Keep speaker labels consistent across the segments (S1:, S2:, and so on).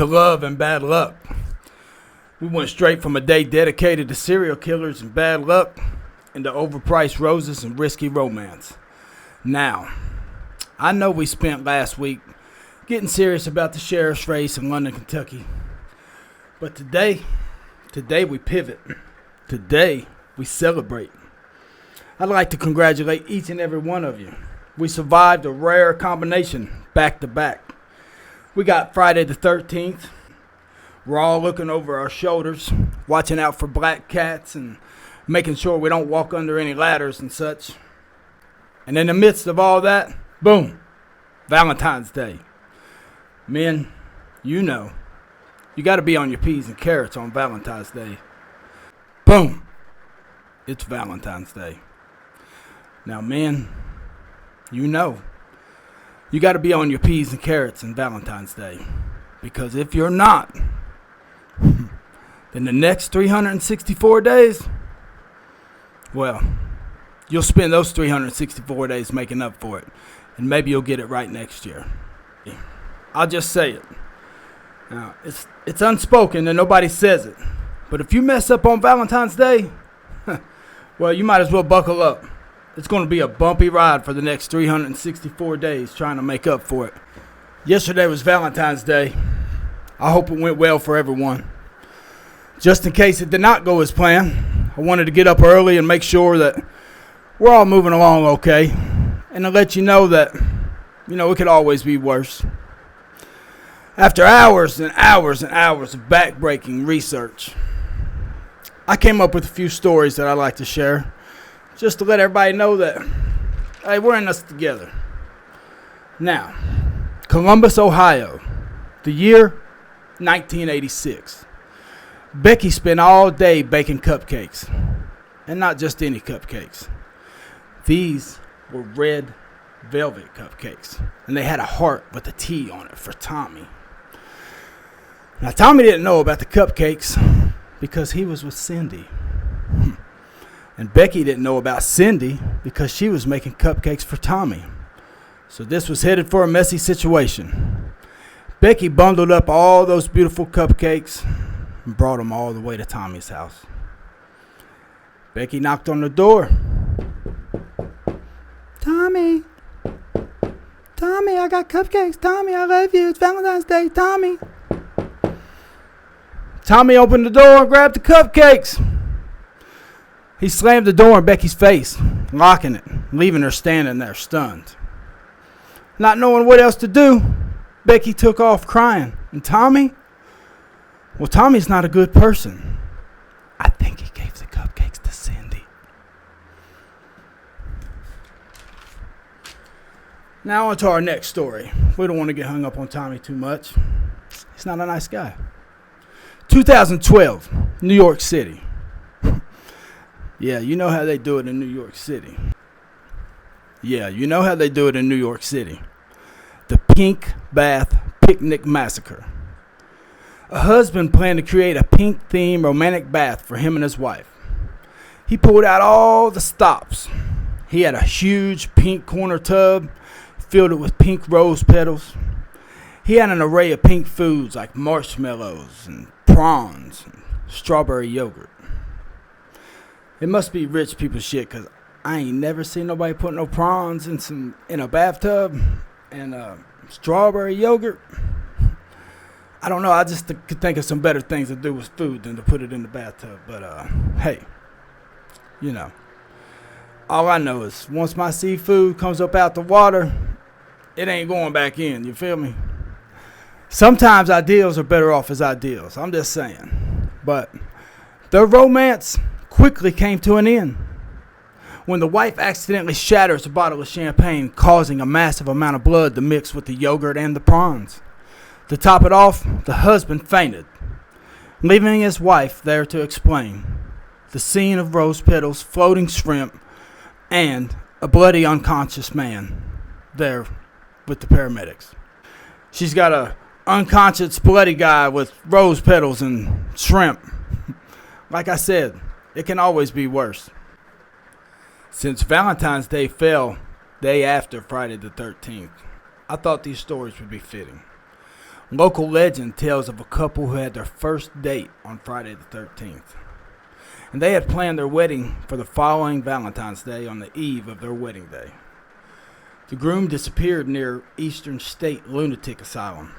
S1: to love and bad luck. We went straight from a day dedicated to serial killers and bad luck into overpriced roses and risky romance. Now, I know we spent last week getting serious about the sheriff's race in London, Kentucky. But today we pivot. Today we celebrate. I'd like to congratulate each and every one of you. We survived a rare combination back to back. We got Friday the 13th. We're all looking over our shoulders, watching out for black cats and making sure we don't walk under any ladders and such. And in the midst of all that, boom, Valentine's Day. Men, you know, you got to be on your P's and carrots on Valentine's Day. Boom, it's Valentine's Day. Now, men, you know, you got to be on your P's and carrots on Valentine's Day. Because if you're not, then the next 364 days, well, you'll spend those 364 days making up for it. And maybe you'll get it right next year. I'll just say it. Now, it's unspoken and nobody says it. But if you mess up on Valentine's Day, well, you might as well buckle up. It's going to be a bumpy ride for the next 364 days trying to make up for it. Yesterday was Valentine's Day. I hope it went well for everyone. Just in case it did not go as planned, I wanted to get up early and make sure that we're all moving along okay. And to let you know that, it could always be worse. After hours and hours and hours of backbreaking research, I came up with a few stories that I'd like to share. Just to let everybody know that, hey, we're in this together. Now, Columbus, Ohio, the year 1986. Becky spent all day baking cupcakes. And not just any cupcakes. These were red velvet cupcakes. And they had a heart with a T on it for Tommy. Now, Tommy didn't know about the cupcakes because he was with Cindy. And Becky didn't know about Cindy because she was making cupcakes for Tommy. So this was headed for a messy situation. Becky bundled up all those beautiful cupcakes and brought them all the way to Tommy's house. Becky knocked on the door. Tommy, I got cupcakes. Tommy, I love you. It's Valentine's Day, Tommy. Tommy opened the door and grabbed the cupcakes. He slammed the door in Becky's face, locking it, leaving her standing there stunned. Not knowing what else to do, Becky took off crying. And Tommy? Well, Tommy's not a good person. I think he gave the cupcakes to Cindy. Now on to our next story. We don't want to get hung up on Tommy too much. He's not a nice guy. 2012, New York City. Yeah, you know how they do it in New York City. The Pink Bath Picnic Massacre. A husband planned to create a pink-themed romantic bath for him and his wife. He pulled out all the stops. He had a huge pink corner tub, filled it with pink rose petals. He had an array of pink foods like marshmallows and prawns and strawberry yogurt. It must be rich people shit, because I ain't never seen nobody put no prawns in a bathtub and strawberry yogurt. I don't know. I just could think of some better things to do with food than to put it in the bathtub. But, hey, all I know is once my seafood comes up out the water, it ain't going back in. You feel me? Sometimes ideals are better off as ideals. I'm just saying. But the romance quickly came to an end when the wife accidentally shatters a bottle of champagne, causing a massive amount of blood to mix with the yogurt and the prawns. To top it off, the husband fainted, leaving his wife there to explain the scene of rose petals, floating shrimp, and a bloody unconscious man there with the paramedics. She's got a unconscious bloody guy with rose petals and shrimp. Like I said, it can always be worse. Since Valentine's Day fell day after Friday the 13th, I thought these stories would be fitting. Local legend tells of a couple who had their first date on Friday the 13th. And they had planned their wedding for the following Valentine's Day on the eve of their wedding day. The groom disappeared near Eastern State Lunatic Asylum,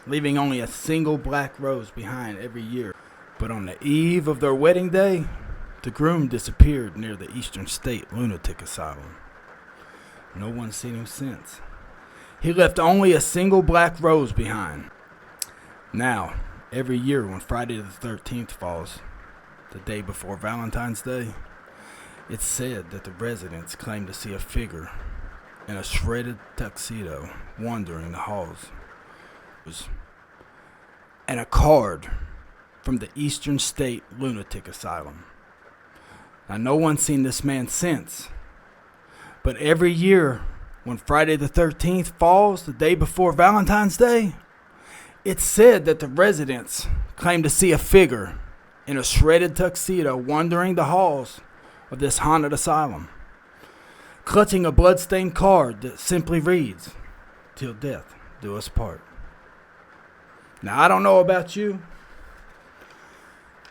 S1: leaving only a single black rose behind every year. But on the eve of their wedding day, the groom disappeared near the Eastern State Lunatic Asylum. No one's seen him since. He left only a single black rose behind. Now, every year when Friday the 13th falls, the day before Valentine's Day, it's said that the residents claim to see a figure in a shredded tuxedo wandering the halls. And a card from the Eastern State Lunatic Asylum. Now, no one's seen this man since, but every year when Friday the 13th falls, the day before Valentine's Day, it's said that the residents claim to see a figure in a shredded tuxedo wandering the halls of this haunted asylum, clutching a bloodstained card that simply reads, "Till death do us part." Now, I don't know about you,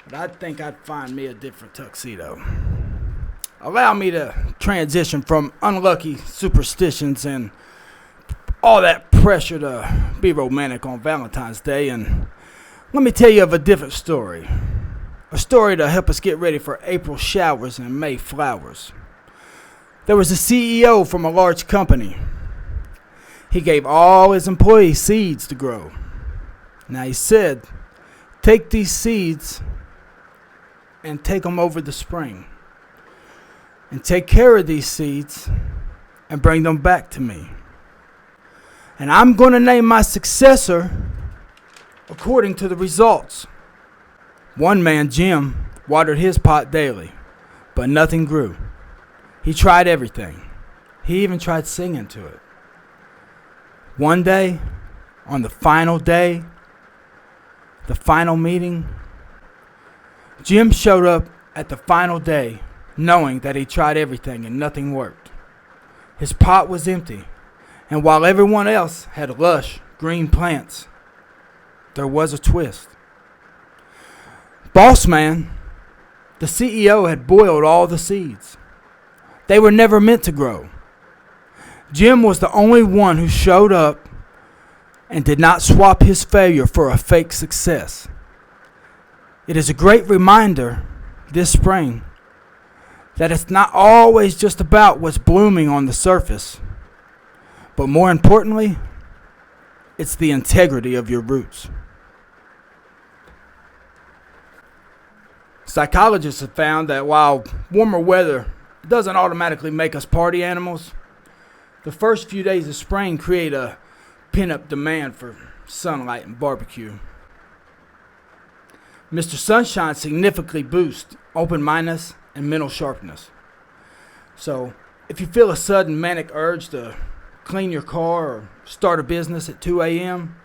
S1: but I think I'd find me a different tuxedo. Allow me to transition from unlucky superstitions and all that pressure to be romantic on Valentine's Day, and let me tell you of a different story. A story to help us get ready for April showers and May flowers. There was a CEO from a large company. He gave all his employees seeds to grow. Now he said, take these seeds and take them over the spring. And take care of these seeds and bring them back to me. And I'm going to name my successor according to the results. One man, Jim, watered his pot daily, but nothing grew. He tried everything. He even tried singing to it. One day, on the final day, the final meeting, Jim showed up at the final day knowing that he tried everything and nothing worked. His pot was empty, and while everyone else had lush green plants, there was a twist. Boss man, the CEO, had boiled all the seeds. They were never meant to grow. Jim was the only one who showed up and did not swap his failure for a fake success. It is a great reminder this spring that it's not always just about what's blooming on the surface, but more importantly, it's the integrity of your roots. Psychologists have found that while warmer weather doesn't automatically make us party animals, the first few days of spring create a pent-up demand for sunlight and barbecue. Mr. Sunshine significantly boosts open-mindedness and mental sharpness. So, if you feel a sudden manic urge to clean your car or start a business at 2 a.m.,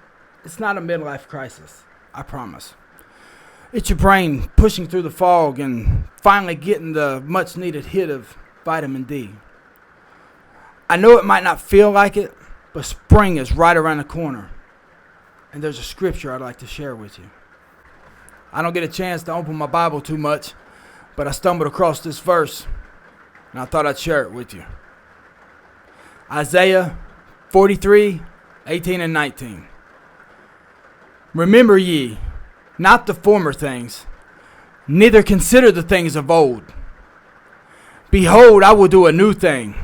S1: it's not a midlife crisis, I promise. It's your brain pushing through the fog and finally getting the much-needed hit of vitamin D. I know it might not feel like it, but spring is right around the corner. And there's a scripture I'd like to share with you. I don't get a chance to open my Bible too much, but I stumbled across this verse, and I thought I'd share it with you. Isaiah 43:18 and 19. Remember ye not the former things, neither consider the things of old. Behold, I will do a new thing,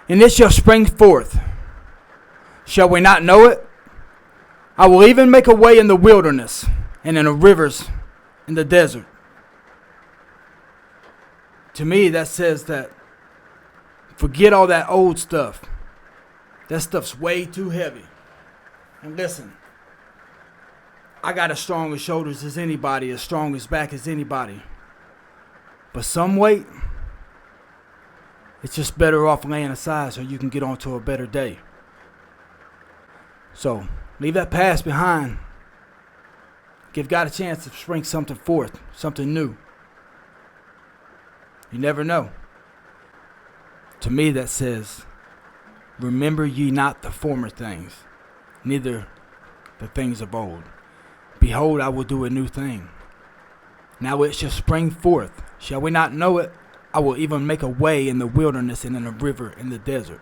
S1: and it shall spring forth. Shall we not know it? I will even make a way in the wilderness, and in the rivers in the desert. To me, that says that forget all that old stuff. That stuff's way too heavy. And listen, I got as strong as shoulders as anybody, as strong as back as anybody. But some weight, it's just better off laying aside so you can get on to a better day. So, leave that past behind. Give God a chance to spring something forth, something new. You never know. To me, that says, remember ye not the former things, neither the things of old. Behold, I will do a new thing. Now it shall spring forth. Shall we not know it? I will even make a way in the wilderness and in a river in the desert.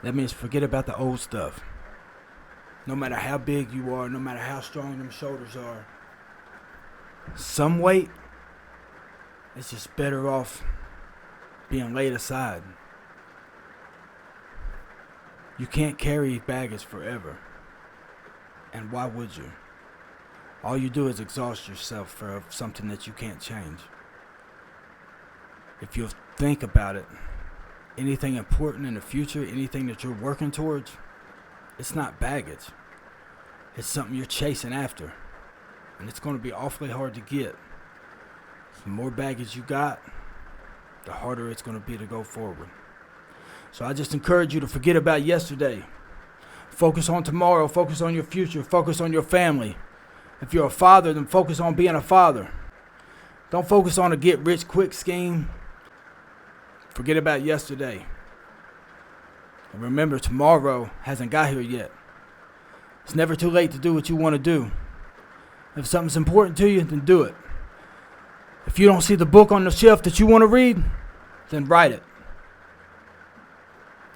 S1: That means forget about the old stuff. No matter how big you are, no matter how strong them shoulders are, some weight is just better off being laid aside. You can't carry baggage forever. And why would you? All you do is exhaust yourself for something that you can't change. If you think about it, anything important in the future, anything that you're working towards, it's not baggage. It's something you're chasing after. And it's going to be awfully hard to get. The more baggage you got, the harder it's going to be to go forward. So I just encourage you to forget about yesterday. Focus on tomorrow. Focus on your future. Focus on your family. If you're a father, then focus on being a father. Don't focus on a get-rich-quick scheme. Forget about yesterday. And remember, tomorrow hasn't got here yet. It's never too late to do what you want to do. If something's important to you, then do it. If you don't see the book on the shelf that you want to read, then write it.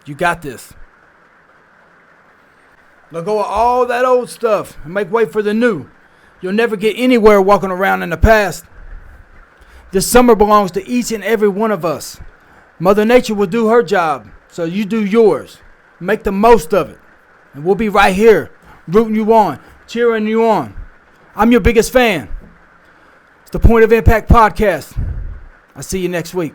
S1: You got this. Let go of all that old stuff and make way for the new. You'll never get anywhere walking around in the past. This summer belongs to each and every one of us. Mother Nature will do her job, so you do yours. Make the most of it. And we'll be right here, rooting you on, cheering you on. I'm your biggest fan. It's the Point of Impact Podcast. I'll see you next week.